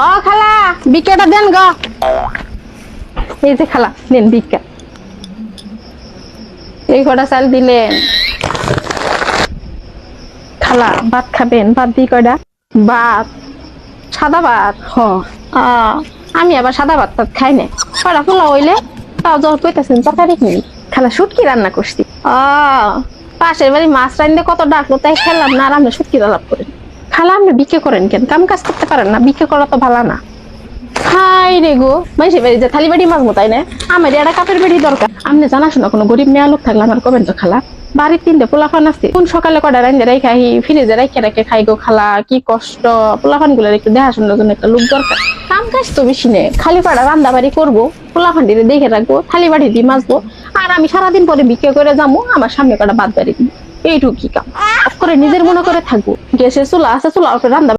ও খালা ভিক্ষাটা দেন গো। এই যে খালা নেন ভিক্ষা, এই কটা চাল দিলেন। খালা ভাত খাবেন? ভাত দিই কয়টা? ভাত সাদা ভাত? আমি আবার সাদা ভাত টাত খাই না। কয়টা পোলাও হইলে তাও যখন কইতেছেন তরকারি কিনি। খালা শুটকি রান্না করছি। পাশের বাড়ি মাছ রান্না কত ডাকলো তাই খেলাম না, আর আপনি শুটকি আলাপ করেন। খালা আপনি ভিক্ষা করেন কেন? কাম কাজ করতে পারেন না? ভিক্ষা করা তো ভালো না। হাই রে গো, মাইসে বাড়ি যে থালি বাড়ি মাছবো তাই না? আমার একটা কাপের বাড়ি দরকার। আপনি জানাশোনা কোনো গরিব মেয়া লোক থাকলে আমার কবেন তো খালা। বাড়ির 3টে পোলাপান আছে, কোন সকালে কটা রান্ধে রাই খাই, ফ্রিজে রাখে রাখে খাই গো খালা। কি কষ্ট, পোলাপান গুলোর একটু দেখাশোনার জন্য একটা লোক দরকার। কাম কাজ তো বেশি নেই, খালি পাড়া রান্না বাড়ি করবো, পোলাপানটিরে দেখে রাখবো, থালি বাড়ি দিয়ে মাছবো, আর আমি সারাদিন পরে ভিক্ষা করে যাবো, আমার সামনে কটা বাদ বাড়ি দিই। এইটুকু কি কাম করে নিজের মনে করে থাকবো। গ্যাসের চুলা আছে, চুলা রান্না